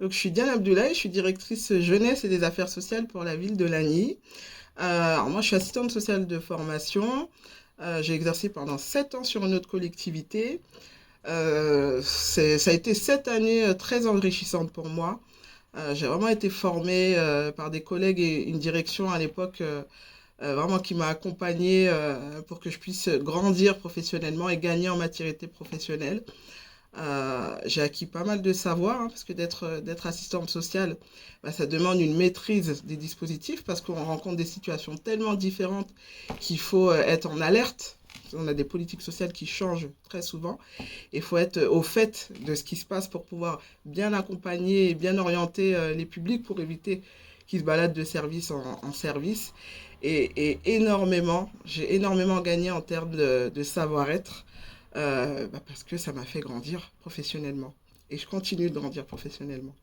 Donc, je suis Diane Abdoulaye, je suis directrice jeunesse et des affaires sociales pour la ville de Lagny. Alors moi, je suis assistante sociale de formation. J'ai exercé pendant 7 ans sur une autre collectivité. Ça a été 7 années très enrichissantes pour moi. J'ai vraiment été formée par des collègues et une direction à l'époque vraiment qui m'a accompagnée pour que je puisse grandir professionnellement et gagner en maturité professionnelle. J'ai acquis pas mal de savoir, hein, parce que d'être assistante sociale, bah, ça demande une maîtrise des dispositifs, parce qu'on rencontre des situations tellement différentes qu'il faut être en alerte. On a des politiques sociales qui changent très souvent. Il faut être au fait de ce qui se passe pour pouvoir bien accompagner et bien orienter les publics pour éviter qu'ils se baladent de service en service. J'ai énormément gagné en termes de savoir-être bah parce que ça m'a fait grandir professionnellement. Et je continue de grandir professionnellement.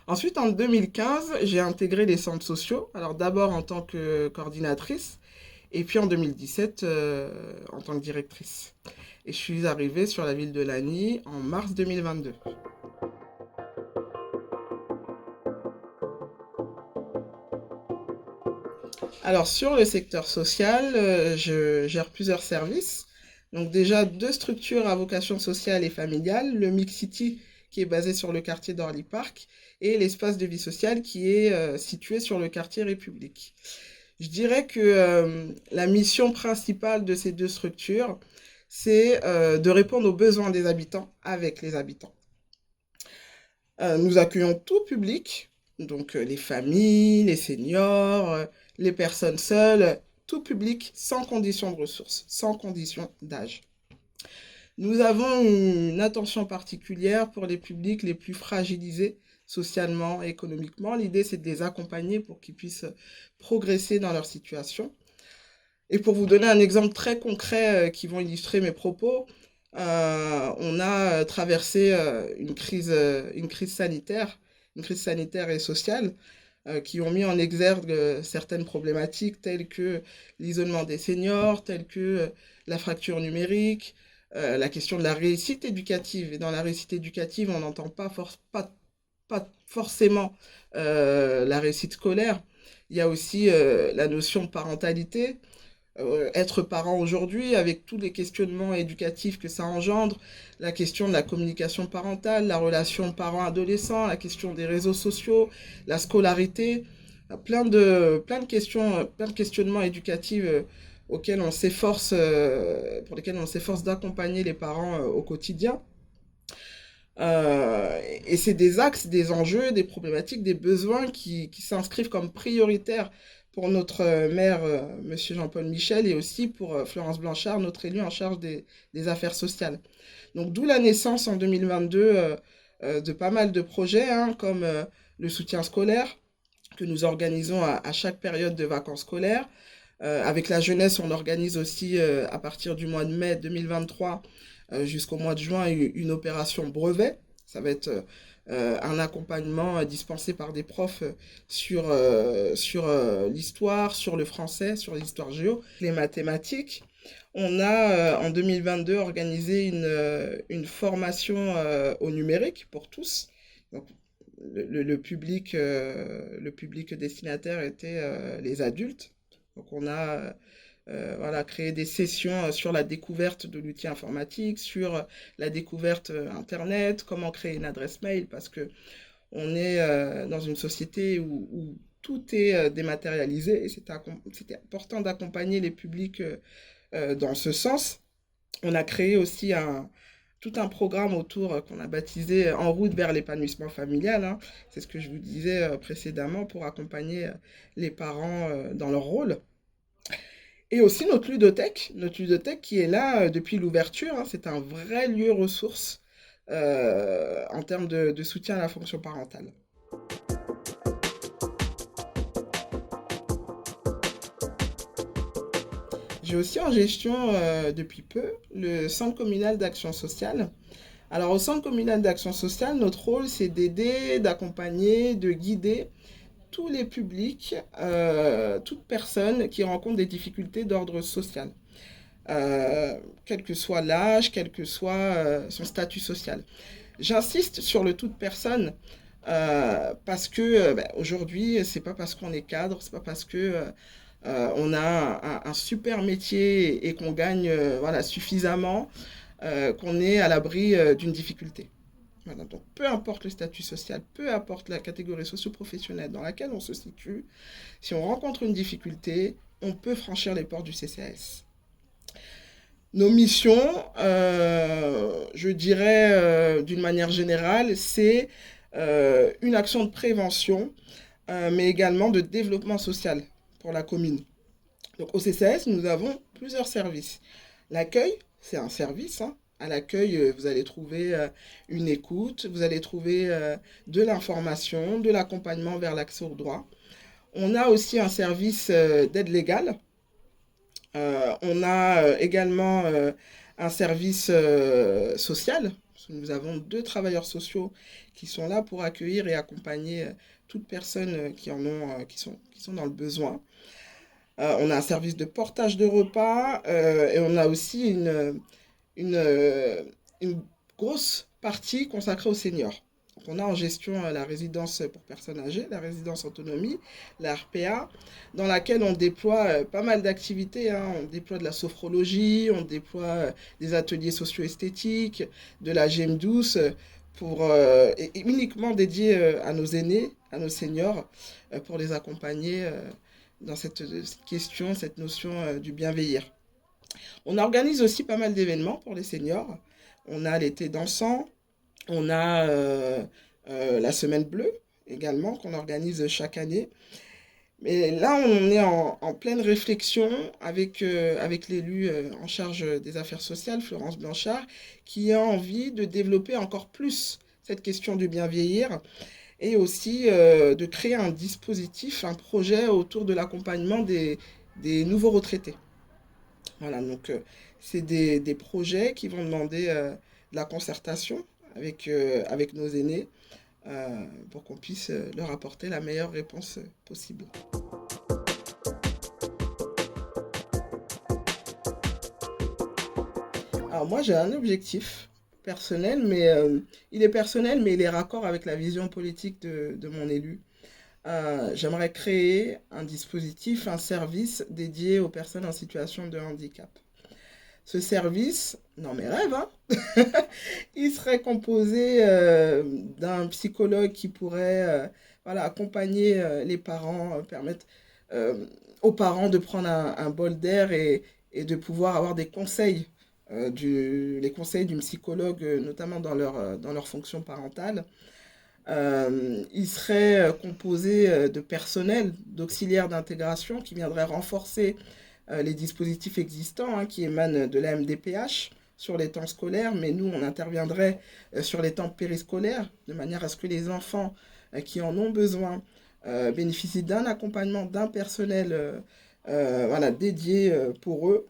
Ensuite, en 2015, j'ai intégré les centres sociaux. Alors d'abord en tant que coordinatrice, et puis en 2017 en tant que directrice. Et je suis arrivée sur la ville de Lagny en mars 2022. Alors sur le secteur social, je gère plusieurs services. Donc déjà deux structures à vocation sociale et familiale, le Mix City qui est basé sur le quartier d'Orly Park et l'espace de vie sociale qui est situé sur le quartier République. Je dirais que la mission principale de ces deux structures, c'est de répondre aux besoins des habitants avec les habitants. Nous accueillons tout public, donc les familles, les seniors, les personnes seules, tout public sans condition de ressources, sans condition d'âge. Nous avons une attention particulière pour les publics les plus fragilisés socialement et économiquement. L'idée, c'est de les accompagner pour qu'ils puissent progresser dans leur situation. Et pour vous donner un exemple très concret qui va illustrer mes propos, on a traversé une crise sanitaire et sociale, qui ont mis en exergue certaines problématiques telles que l'isolement des seniors, telles que la fracture numérique, la question de la réussite éducative. Et dans la réussite éducative, on n'entend pas forcément la réussite scolaire. Il y a aussi la notion de parentalité, être parent aujourd'hui, avec tous les questionnements éducatifs que ça engendre, la question de la communication parentale, la relation parent-adolescent, la question des réseaux sociaux, la scolarité, plein de questions, plein de questionnements éducatifs auxquels on s'efforce, pour lesquels on s'efforce d'accompagner les parents au quotidien. Et c'est des axes, des enjeux, des problématiques, des besoins qui s'inscrivent comme prioritaires pour notre maire, Monsieur Jean-Paul Michel, et aussi pour Florence Blanchard, notre élue en charge des affaires sociales. Donc d'où la naissance en 2022 de pas mal de projets, hein, comme le soutien scolaire que nous organisons à chaque période de vacances scolaires. Avec la jeunesse, on organise aussi à partir du mois de mai 2023 jusqu'au mois de juin une opération brevet. Ça va être un accompagnement dispensé par des profs sur l'histoire, sur le français, sur l'histoire géo, les mathématiques. On a en 2022 organisé une formation au numérique pour tous. Donc, le public destinataire était les adultes. Donc on a voilà, créé des sessions sur la découverte de l'outil informatique, sur la découverte Internet, comment créer une adresse mail, parce que on est dans une société où tout est dématérialisé et c'était important d'accompagner les publics dans ce sens. On a créé aussi tout un programme autour qu'on a baptisé En route vers l'épanouissement familial, hein. C'est ce que je vous disais précédemment pour accompagner les parents dans leur rôle. Et aussi notre ludothèque qui est là depuis l'ouverture, hein. C'est un vrai lieu ressource en termes de soutien à la fonction parentale. J'ai aussi en gestion depuis peu le centre communal d'action sociale. Alors au centre communal d'action sociale, notre rôle c'est d'aider, d'accompagner, de guider tous les publics, toute personne qui rencontre des difficultés d'ordre social, quel que soit l'âge, quel que soit son statut social. J'insiste sur le toute personne parce que aujourd'hui, c'est pas parce qu'on est cadre, c'est pas parce que on a un super métier et qu'on gagne voilà, suffisamment qu'on est à l'abri d'une difficulté. Voilà, donc peu importe le statut social, peu importe la catégorie socio-professionnelle dans laquelle on se situe, si on rencontre une difficulté, on peut franchir les portes du CCAS. Nos missions, je dirais d'une manière générale, c'est une action de prévention, mais également de développement social pour la commune. Donc au CCAS, nous avons plusieurs services. L'accueil, c'est un service, hein. À l'accueil, vous allez trouver une écoute, vous allez trouver de l'information, de l'accompagnement vers l'accès au droit. On a aussi un service d'aide légale. On a également un service social. Nous avons 2 travailleurs sociaux qui sont là pour accueillir et accompagner toute personne qui sont dans le besoin. On a un service de portage de repas et on a aussi une grosse partie consacrée aux seniors. Donc on a en gestion la résidence pour personnes âgées, la résidence autonomie, la RPA, dans laquelle on déploie pas mal d'activités, hein. On déploie de la sophrologie, on déploie des ateliers socio-esthétiques, de la gym douce, et uniquement dédiés à nos aînés, à nos seniors, pour les accompagner dans cette question, cette notion du bien vieillir. On organise aussi pas mal d'événements pour les seniors. On a l'été dansant, on a la semaine bleue également qu'on organise chaque année. Mais là, on est en pleine réflexion avec l'élu en charge des affaires sociales, Florence Blanchard, qui a envie de développer encore plus cette question du bien vieillir et aussi de créer un dispositif, un projet autour de l'accompagnement des nouveaux retraités. Voilà, donc c'est des projets qui vont demander de la concertation avec nos aînés pour qu'on puisse leur apporter la meilleure réponse possible. Alors moi j'ai un objectif personnel, mais il est personnel, mais il est raccord avec la vision politique de mon élu. J'aimerais créer un dispositif, un service dédié aux personnes en situation de handicap. Ce service, dans mes rêves, hein, il serait composé d'un psychologue qui pourrait voilà, accompagner les parents, permettre euh, aux parents de prendre un bol d'air et de pouvoir avoir des conseils, les conseils d'une psychologue, notamment dans leur fonction parentale. Il serait composé de personnel, d'auxiliaires d'intégration qui viendraient renforcer les dispositifs existants hein, qui émanent de la MDPH sur les temps scolaires, mais nous, on interviendrait sur les temps périscolaires, de manière à ce que les enfants qui en ont besoin bénéficient d'un accompagnement, d'un personnel voilà, dédié pour eux.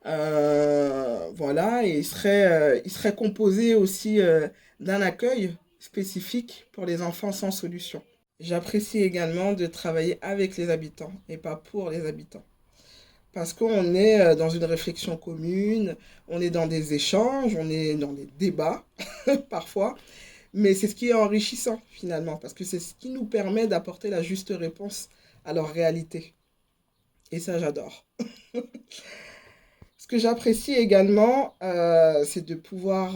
Voilà, et il serait composé aussi d'un accueil spécifique pour les enfants sans solution. J'apprécie également de travailler avec les habitants et pas pour les habitants. Parce qu'on est dans une réflexion commune, on est dans des échanges, on est dans des débats parfois, mais c'est ce qui est enrichissant finalement, parce que c'est ce qui nous permet d'apporter la juste réponse à leur réalité. Et ça, j'adore. Ce que j'apprécie également, c'est de pouvoir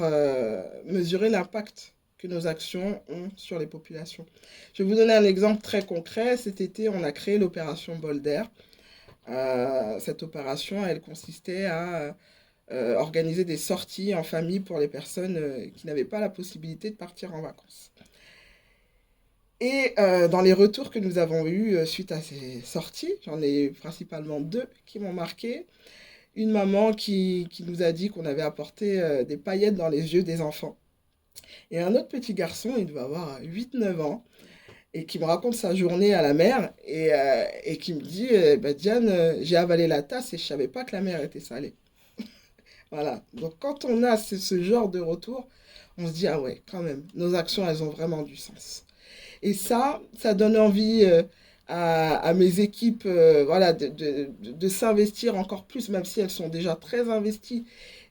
mesurer l'impact que nos actions ont sur les populations. Je vais vous donner un exemple très concret. Cet été, on a créé l'opération Bol d'Air. Cette opération, elle consistait à organiser des sorties en famille pour les personnes qui n'avaient pas la possibilité de partir en vacances. Et dans les retours que nous avons eus suite à ces sorties, j'en ai principalement 2 qui m'ont marqué. Une maman qui nous a dit qu'on avait apporté des paillettes dans les yeux des enfants. Et un autre petit garçon, il devait avoir 8-9 ans, et qui me raconte sa journée à la mer, et qui me dit, bah, Diane, j'ai avalé la tasse et je savais pas que la mer était salée. Voilà, donc quand on a ce genre de retour, on se dit, ah ouais, quand même, nos actions, elles ont vraiment du sens. Et ça donne envie à mes équipes voilà, de s'investir encore plus, même si elles sont déjà très investies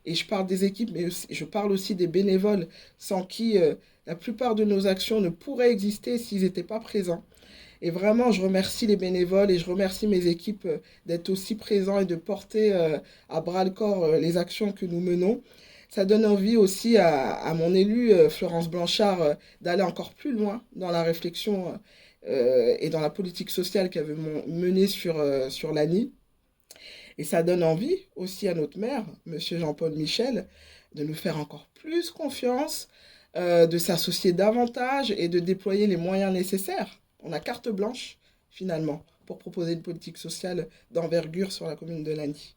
Et je parle des équipes, mais je parle aussi des bénévoles sans qui la plupart de nos actions ne pourraient exister s'ils n'étaient pas présents. Et vraiment, je remercie les bénévoles et je remercie mes équipes d'être aussi présents et de porter à bras le corps les actions que nous menons. Ça donne envie aussi à mon élue, Florence Blanchard, d'aller encore plus loin dans la réflexion et dans la politique sociale qu'elle veut mener sur l'ANI. Et ça donne envie aussi à notre maire, Monsieur Jean-Paul Michel, de nous faire encore plus confiance, de s'associer davantage et de déployer les moyens nécessaires. On a carte blanche, finalement, pour proposer une politique sociale d'envergure sur la commune de Lagny.